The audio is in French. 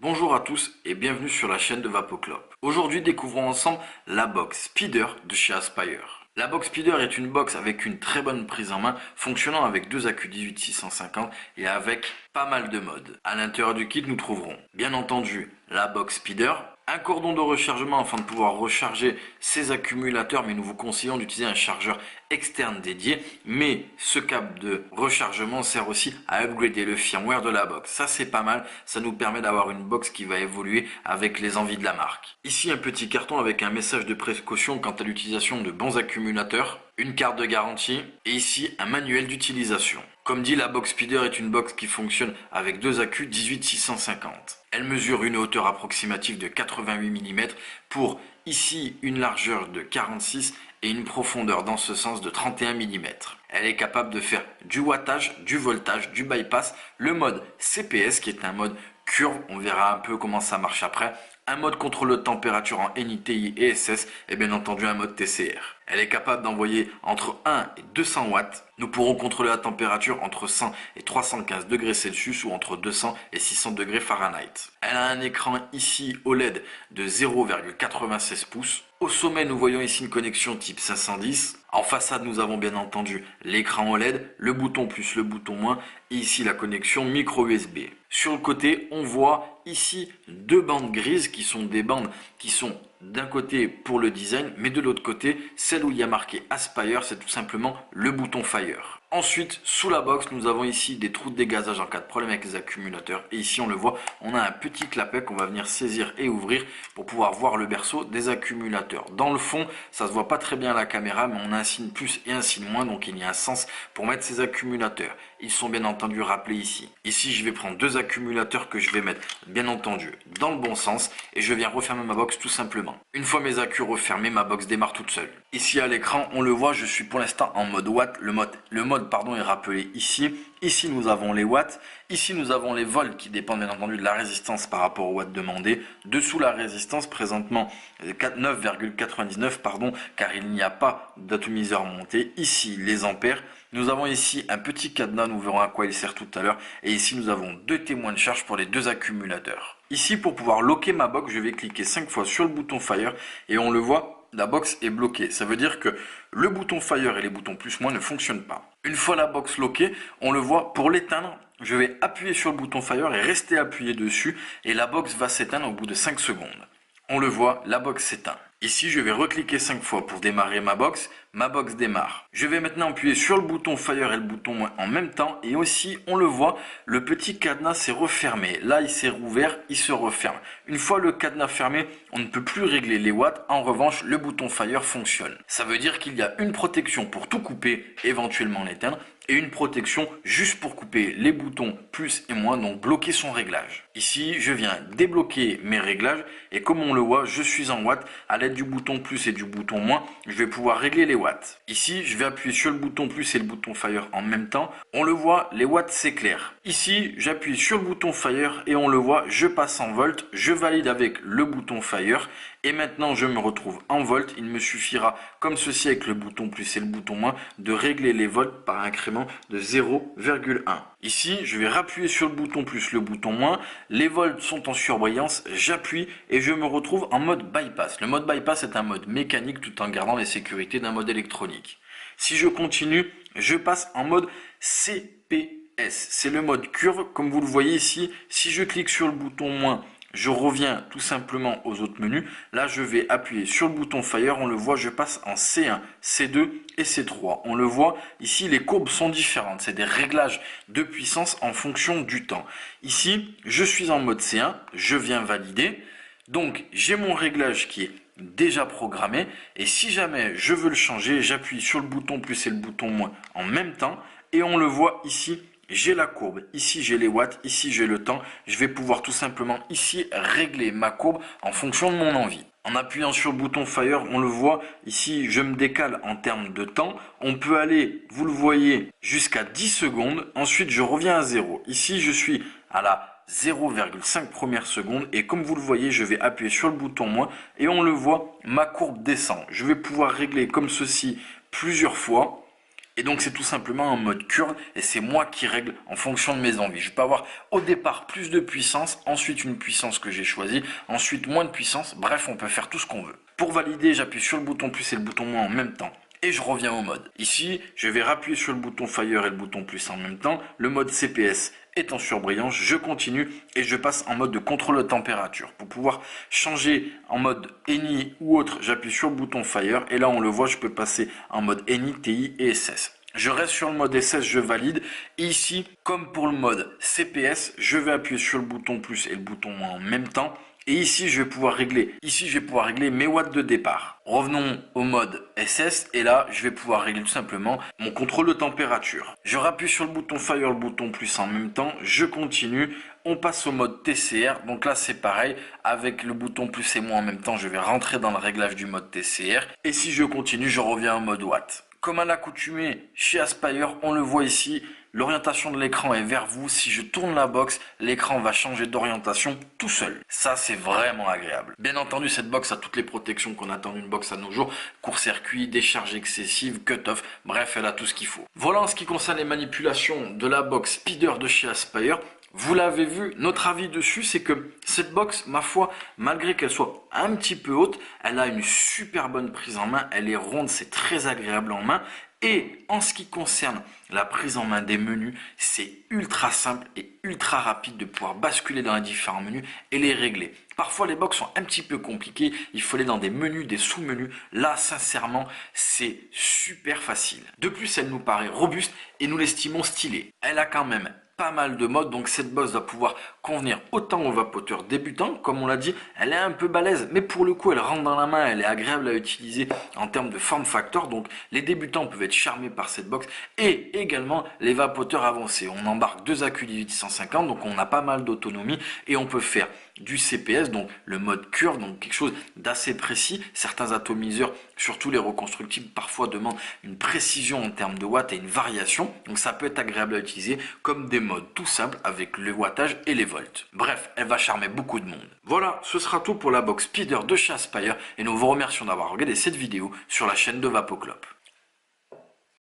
Bonjour à tous et bienvenue sur la chaîne de Vapoclop. Aujourd'hui, découvrons ensemble la box Speeder de chez Aspire. La box Speeder est une box avec une très bonne prise en main, fonctionnant avec deux accus 18650 et avec pas mal de modes. À l'intérieur du kit, nous trouverons bien entendu la box Speeder, un cordon de rechargement afin de pouvoir recharger ces accumulateurs, mais nous vous conseillons d'utiliser un chargeur externe dédié. Mais ce câble de rechargement sert aussi à upgrader le firmware de la box. Ça c'est pas mal, ça nous permet d'avoir une box qui va évoluer avec les envies de la marque. Ici un petit carton avec un message de précaution quant à l'utilisation de bons accumulateurs, une carte de garantie et ici un manuel d'utilisation. Comme dit, la box Speeder est une box qui fonctionne avec deux accus 18650. Elle mesure une hauteur approximative de 88 mm pour ici une largeur de 46 et une profondeur dans ce sens de 31 mm. Elle est capable de faire du wattage, du voltage, du bypass, le mode CPS qui est un mode curve, on verra un peu comment ça marche après, un mode contrôle de température en NITI et SS et bien entendu un mode TCR. Elle est capable d'envoyer entre 1 et 200 watts. Nous pourrons contrôler la température entre 100 et 315 degrés Celsius ou entre 200 et 600 degrés Fahrenheit. Elle a un écran ici OLED de 0,96 pouces. Au sommet, nous voyons ici une connexion type 510. En façade, nous avons bien entendu l'écran OLED, le bouton plus, le bouton moins et ici la connexion micro USB. Sur le côté, on voit ici deux bandes grises qui sont des bandes qui sont d'un côté pour le design, mais de l'autre côté, celle où il y a marqué Aspire, c'est tout simplement le bouton Fire. Ensuite, sous la box, nous avons ici des trous de dégazage en cas de problème avec les accumulateurs. Et ici, on le voit, on a un petit clapet qu'on va venir saisir et ouvrir pour pouvoir voir le berceau des accumulateurs. Dans le fond, ça se voit pas très bien à la caméra, mais on a un signe plus et un signe moins, donc il y a un sens pour mettre ces accumulateurs. Ils sont bien entendu rappelés ici. Ici, je vais prendre deux accumulateurs que je vais mettre bien entendu dans le bon sens et je viens refermer ma box tout simplement. Une fois mes accus refermés, ma box démarre toute seule. Ici à l'écran, on le voit, je suis pour l'instant en mode watt. Le mode est rappelé ici. Ici, nous avons les watts. Ici, nous avons les volts qui dépendent bien entendu de la résistance par rapport au watt demandé. Dessous la résistance, présentement 9,99 car il n'y a pas d'atomiseur monté. Ici, les ampères. Nous avons ici un petit cadenas, nous verrons à quoi il sert tout à l'heure. Et ici, nous avons deux témoins de charge pour les deux accumulateurs. Ici, pour pouvoir locker ma box, je vais cliquer 5 fois sur le bouton Fire et on le voit, la box est bloquée. Ça veut dire que le bouton Fire et les boutons plus moins ne fonctionnent pas. Une fois la box lockée, on le voit, pour l'éteindre, je vais appuyer sur le bouton Fire et rester appuyé dessus et la box va s'éteindre au bout de 5 secondes. On le voit, la box s'éteint. Ici, je vais recliquer 5 fois pour démarrer ma box démarre. Je vais maintenant appuyer sur le bouton Fire et le bouton moins en même temps et aussi, on le voit, le petit cadenas s'est refermé. Là, il s'est rouvert, il se referme. Une fois le cadenas fermé, on ne peut plus régler les watts. En revanche, le bouton Fire fonctionne. Ça veut dire qu'il y a une protection pour tout couper, éventuellement l'éteindre, et une protection juste pour couper les boutons plus et moins, donc bloquer son réglage. Ici, je viens débloquer mes réglages et comme on le voit, je suis en watts. À l'aide du bouton plus et du bouton moins, je vais pouvoir régler les watts. Ici, je vais appuyer sur le bouton plus et le bouton Fire en même temps. On le voit, les watts s'éclairent. Ici, j'appuie sur le bouton Fire et on le voit, je passe en volts. Je valide avec le bouton Fire et maintenant je me retrouve en volts. Il me suffira, comme ceci avec le bouton plus et le bouton moins, de régler les volts par incrément de 0,1. Ici, je vais rappuyer sur le bouton plus, le bouton moins. Les volts sont en surbrillance. J'appuie et je me retrouve en mode bypass. Le mode bypass est un mode mécanique tout en gardant les sécurités d'un mode électronique. Si je continue, je passe en mode CPS. C'est le mode curve. Comme vous le voyez ici, si je clique sur le bouton moins, je reviens tout simplement aux autres menus. Là, je vais appuyer sur le bouton Fire. On le voit, je passe en C1, C2 et C3. On le voit, ici, les courbes sont différentes. C'est des réglages de puissance en fonction du temps. Ici, je suis en mode C1. Je viens valider. Donc, j'ai mon réglage qui est déjà programmé. Et si jamais je veux le changer, j'appuie sur le bouton plus et le bouton moins en même temps. Et on le voit ici. J'ai la courbe, ici j'ai les watts, ici j'ai le temps. Je vais pouvoir tout simplement ici régler ma courbe en fonction de mon envie. En appuyant sur le bouton Fire, on le voit, ici je me décale en termes de temps. On peut aller, vous le voyez, jusqu'à 10 secondes. Ensuite je reviens à 0. Ici je suis à la 0,5 première seconde et comme vous le voyez, je vais appuyer sur le bouton moins et on le voit, ma courbe descend. Je vais pouvoir régler comme ceci plusieurs fois. Et donc c'est tout simplement un mode curve et c'est moi qui règle en fonction de mes envies. Je peux avoir au départ plus de puissance, ensuite une puissance que j'ai choisie, ensuite moins de puissance, bref on peut faire tout ce qu'on veut. Pour valider, j'appuie sur le bouton plus et le bouton moins en même temps. Et je reviens au mode. Ici, je vais rappuyer sur le bouton Fire et le bouton plus en même temps. Le mode CPS est en surbrillance. Je continue et je passe en mode de contrôle de température. Pour pouvoir changer en mode ENI ou autre, j'appuie sur le bouton Fire. Et là, on le voit, je peux passer en mode ENI, TI et SS. Je reste sur le mode SS, je valide. Et ici, comme pour le mode CPS, je vais appuyer sur le bouton plus et le bouton moins en même temps. Et ici, je vais pouvoir régler mes watts de départ. Revenons au mode SS et là, je vais pouvoir régler tout simplement mon contrôle de température. Je rappuie sur le bouton Fire, le bouton plus en même temps. Je continue. On passe au mode TCR. Donc là, c'est pareil. Avec le bouton plus et moins en même temps, je vais rentrer dans le réglage du mode TCR. Et si je continue, je reviens au mode Watt. Comme à l'accoutumée chez Aspire, on le voit ici, l'orientation de l'écran est vers vous. Si je tourne la box, l'écran va changer d'orientation tout seul. Ça, c'est vraiment agréable. Bien entendu, cette box a toutes les protections qu'on attend d'une box à nos jours. Court-circuit, décharge excessive, cut-off, bref, elle a tout ce qu'il faut. Voilà en ce qui concerne les manipulations de la box Speeder de chez Aspire. Vous l'avez vu, notre avis dessus, c'est que cette box, ma foi, malgré qu'elle soit un petit peu haute, elle a une super bonne prise en main, elle est ronde, c'est très agréable en main. Et en ce qui concerne la prise en main des menus, c'est ultra simple et ultra rapide de pouvoir basculer dans les différents menus et les régler. Parfois, les box sont un petit peu compliquées, il faut aller dans des menus, des sous-menus. Là, sincèrement, c'est super facile. De plus, elle nous paraît robuste et nous l'estimons stylée. Elle a quand même pas mal de modes, donc cette box va pouvoir convenir autant aux vapoteurs débutants, comme on l'a dit, elle est un peu balèze, mais pour le coup elle rentre dans la main, elle est agréable à utiliser en termes de form factor, donc les débutants peuvent être charmés par cette box, et également les vapoteurs avancés. On embarque deux accus 1850, donc on a pas mal d'autonomie, et on peut faire du CPS, donc le mode curve, donc quelque chose d'assez précis. Certains atomiseurs, surtout les reconstructibles, parfois demandent une précision en termes de watts et une variation, donc ça peut être agréable à utiliser comme des modes tout simples avec le wattage et les volts. Bref, elle va charmer beaucoup de monde. Voilà, ce sera tout pour la box Speeder de chez Aspire et nous vous remercions d'avoir regardé cette vidéo sur la chaîne de Vapoclop.